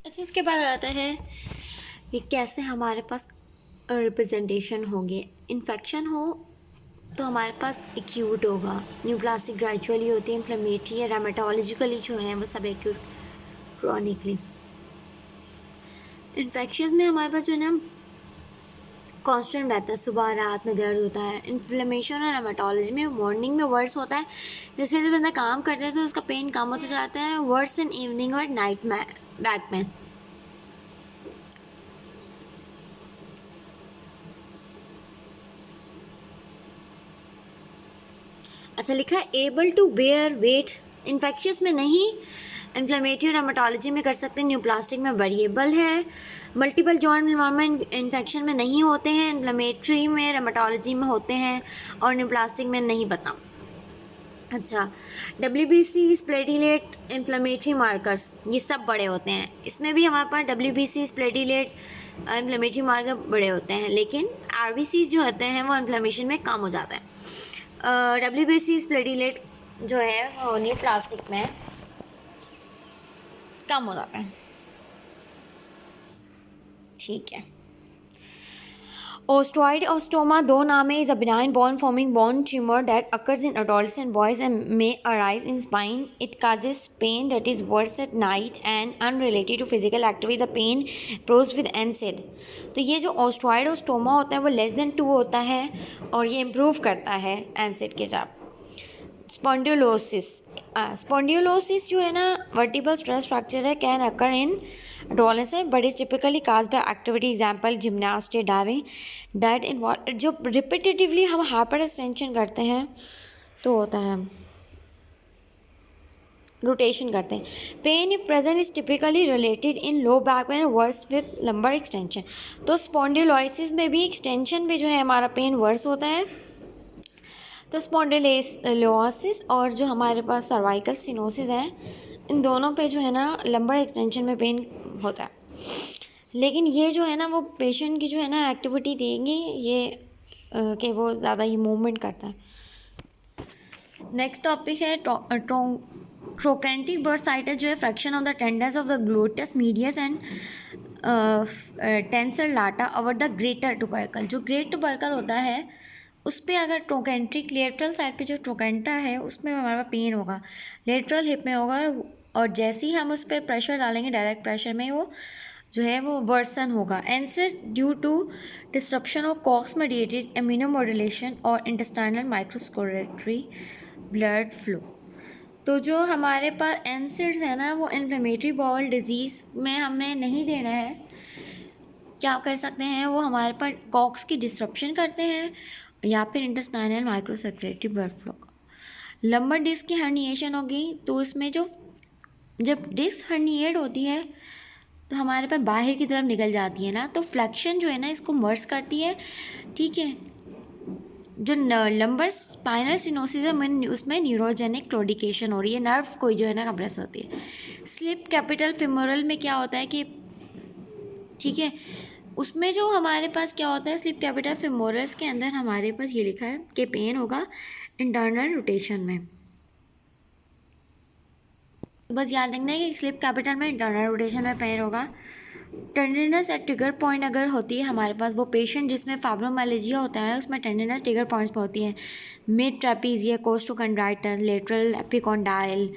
अच्छा, इसके बाद आता है कि कैसे हमारे पास रिप्रेजेंटेशन होगी। इन्फेक्शन हो तो हमारे पास एक्यूट होगा, न्यूप्लास्टिक ग्रेजुअली होती है, इन्फ्लेमेटरी या रामेटोलॉजिकली जो है वो सब एक्यूट, क्रॉनिकली। इन्फेक्शन में हमारे पास जो है ना कांस्टेंट रहता है, सुबह रात में दर्द होता है। इन्फ्लेमेशन और रामेटोलॉजी में मॉर्निंग में वर्स होता है, जैसे जैसे बंदा काम करता है तो उसका पेन कम होता जाता है, वर्स इन इवनिंग और नाइट में बैक में। अच्छा, लिखा है able to bear weight. Infectious में नहीं, इन्फ्लेमेटरी और रामेटोलॉजी में कर सकते हैं, न्यूप्लास्टिक में वेरिएबल है। मल्टीपल जॉइंट इन्वॉल्वमेंट इन्फेक्शन में नहीं होते हैं, इन्फ्लेमेटरी में रामेटोलॉजी में होते हैं और न्यूप्लास्टिक में नहीं पता। अच्छा, WBC स्प्लेटिलेट इन्फ्लेमेटरी मार्कर्स ये सब बड़े होते हैं, इसमें भी हमारे पास WBC स्प्लेटिलेट इन्फ्लेमेटरी मार्कर बड़े होते हैं, लेकिन RBC जो होते हैं वो इन्फ्लेमेशन में कम हो जाता है। WBC स्प्लेटिलेट जो है वो न्यूप्लास्टिक में कम हो जाता है। ठीक है। Osteoid osteoma, though name is a benign bone-forming bone tumor that occurs in adolescent boys and may arise in spine. It causes pain that is worse at night and unrelated to physical activity. The pain improves with NSAID. तो ये जो osteoid osteoma होता है वो <2 होता है और ये इम्प्रूव करता है NSAID के साथ। स्पॉन्डिलोसिस जो है ना वर्टिब्रल स्ट्रेस फ्रैक्चर है, can occur in adolescent but is typically caused by activity, example gymnastics, diving, that involve जो रिपीटेटिवली हम हाइपर एक्सटेंशन करते हैं तो होता है, रोटेशन करते हैं। Pain if present is typically related in low back pain worse with lumbar extension. तो स्पॉन्डिलोसिस में भी एक्सटेंशन पे जो है हमारा पेन वर्स होता है। तो स्पॉन्डिलोसिस और जो हमारे पास सर्वाइकल सिनोसिस है, इन दोनों पे जो है ना लंबर एक्सटेंशन में पेन होता है, लेकिन ये जो है ना वो पेशेंट की जो है ना एक्टिविटी देंगे ये कि वो ज़्यादा ही मूवमेंट करता है। नेक्स्ट टॉपिक है ट्रोकेंटिक बर्साइटिस जो है friction of the tendons of the gluteus medius and tensor lata over the greater tubercle. जो ग्रेट टुबरकल होता है उस पर अगर ट्रोकेंट्रिक लेटरल साइड पे जो ट्रोकेंटा है उसमें हमारा पेन होगा, लेटरल हिप में होगा, और जैसे ही हम उस पर प्रेशर डालेंगे डायरेक्ट प्रेशर में वो जो है वो वर्सन होगा। एनसिस due to disruption of COX mediated immunomodulation और इंटेस्टाइनल माइक्रोस्कोरेटरी ब्लड फ्लो। तो जो हमारे पास एनसिड्स है ना वो इन्फ्लेमेटरी बाउल डिजीज़ में हमें नहीं देना है। क्या कर सकते हैं, वो हमारे पास कॉक्स की डिस्ट्रप्शन करते हैं या फिर इंटेस्टाइनल माइक्रोसर्कुलेटरी ब्लड फ्लो का। लंबर डिस्क की हर्निएशन होगी तो इसमें जो जब डिस्क हर्निएट होती है तो हमारे पास बाहर की तरफ निकल जाती है ना, तो फ्लेक्शन जो है ना इसको मर्ज करती है। ठीक है, जो लंबर स्पाइनल सिनोसिस है उसमें न्यूरोजेनिक क्लोडिकेशन हो रही है, नर्व कोई जो है ना कंप्रेस होती है। स्लिप कैपिटल फिमोरल में क्या होता है कि ठीक है, उसमें जो हमारे पास क्या होता है स्लिप कैपिटल फिमोरल्स के अंदर हमारे पास ये लिखा है कि पेन होगा इंटरनल रोटेशन में। बस याद रखना है कि स्लिप कैपिटल में इंटरनल रोटेशन में पेन होगा। टेंडरनेस एट ट्रिगर पॉइंट अगर होती है हमारे पास, वो पेशेंट जिसमें फाइब्रोमाइल्जिया होता है उसमें टेंडरनेस ट्रिगर पॉइंट्स पर होती है। मिड ट्रेपीजिया, कोस्टोकॉन्ड्राइटस, लेटरल एपिकॉन्डाइल,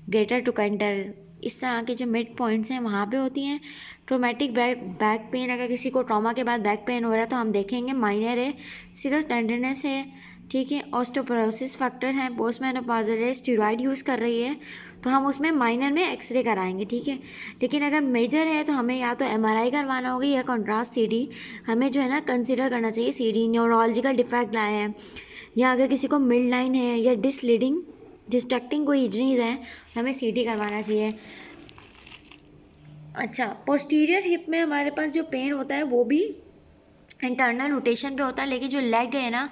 ग्रेटर टुकेंटर, इस तरह के जो मिड पॉइंट्स हैं वहाँ पे होती हैं। ट्रोमेटिक बैक पेन, अगर किसी को ट्रॉमा के बाद बैक पेन हो रहा है तो हम देखेंगे माइनर है, सिर्फ टेंडरनेस है। ठीक है, ऑस्टियोपोरोसिस फैक्टर है, पोस्ट मेनोपॉजल है, स्टेरॉइड यूज़ कर रही है तो हम उसमें माइनर में एक्सरे कराएंगे। ठीक है, लेकिन अगर मेजर है तो हमें या तो MRI करवाना होगी या कॉन्ट्रास्ट CD हमें जो है ना कंसिडर करना चाहिए। CD न्यूरोलॉजिकल डिफेक्ट लाए हैं, या अगर किसी को मिड लाइन है या डिस्ट्रक्टिंग कोई इंजरीज है तो हमें CD करवाना चाहिए। अच्छा, पोस्टीरियर हिप में हमारे पास जो पेन होता है वो भी इंटरनल रोटेशन पे होता है, लेकिन जो लेग है ना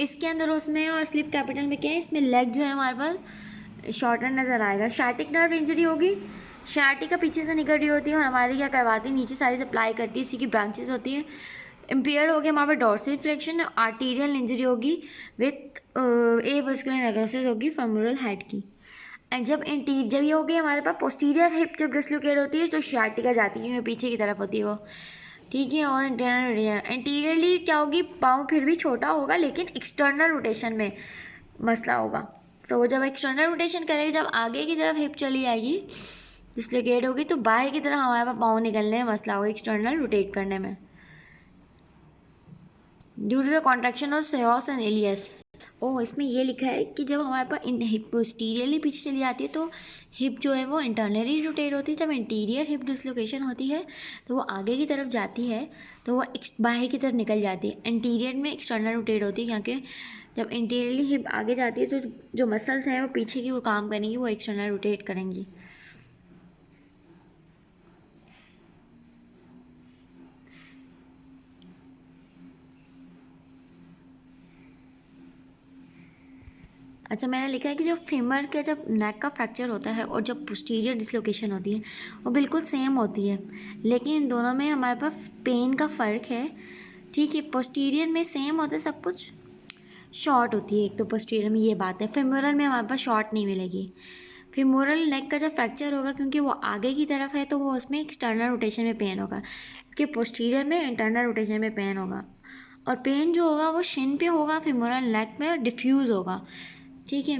इसके अंदर उसमें और स्लिप कैपिटल में क्या है, इसमें लेग जो है हमारे पास शॉर्टर नज़र आएगा। शार्टिक नर्व इंजरी होगी, शार्टिक का पीछे से निकल रही होती है और हमारी क्या करवाती है नीचे सारी सप्लाई करती है, इसी की ब्रांचेस होती हैं। इम्पेयर हो गया हमारे पास डॉर्सल फ्लेक्शन, आर्टीरियल इंजरी होगी विथ ए वस्कुलर नेक्रोसिस होगी फेमोरल हेड की। एंड जब ये हो गई हमारे पास पोस्टीरियर हिप जब डिसलोकेट होती है तो sciatica जाती है, क्योंकि पीछे की तरफ होती है वो, ठीक है। और इंटीरियरली क्या होगी, पाँव फिर भी छोटा होगा लेकिन एक्सटर्नल रोटेशन में मसला होगा। तो वो जब एक्सटर्नल रोटेशन करेगी, जब आगे की तरफ हिप चली आएगी डिसलोकेट होगी, तो बाहर की तरफ हमारे पास पाँव निकलने में मसला होगा, एक्सटर्नल रोटेट करने में, due to the contraction of psoas and iliacus. Oh, इसमें ये लिखा है कि जब हमारे पास हिप पोस्टीरियरली पीछे चली जाती है तो हिप जो है वो इंटरनली रोटेट होती है। जब इंटीरियर हिप डिसलोकेशन होती है तो वो आगे की तरफ जाती है, तो वो बाहर की तरफ निकल जाती है। इंटीरियर में एक्सटर्नल रोटेट होती है, क्योंकि जब इंटीरियरली हिप आगे जाती है तो जो मसल्स हैं वो पीछे की वो काम करेंगी, वो एक्सटर्नल रोटेट करेंगी। अच्छा, मैंने लिखा है कि जो फीमर के जब नेक का फ्रैक्चर होता है और जब पोस्टीरियर डिसलोकेशन होती है वो बिल्कुल सेम होती है, लेकिन इन दोनों में हमारे पास पेन का फ़र्क है, ठीक है। पोस्टीरियर में सेम होता है सब कुछ, शॉर्ट होती है एक तो पोस्टीरियर में, ये बात है। फेमोरल में हमारे पास शॉर्ट नहीं मिलेगी। फेमोरल नेक का जब फ्रैक्चर होगा, क्योंकि वो आगे की तरफ है तो वो उसमें एक्सटर्नल रोटेशन में पेन होगा, क्योंकि पोस्टीरियर में इंटरनल रोटेशन में पेन होगा। और पेन जो होगा वो शिन पे होगा, फेमोरल नेक में डिफ्यूज़ होगा, ठीक है।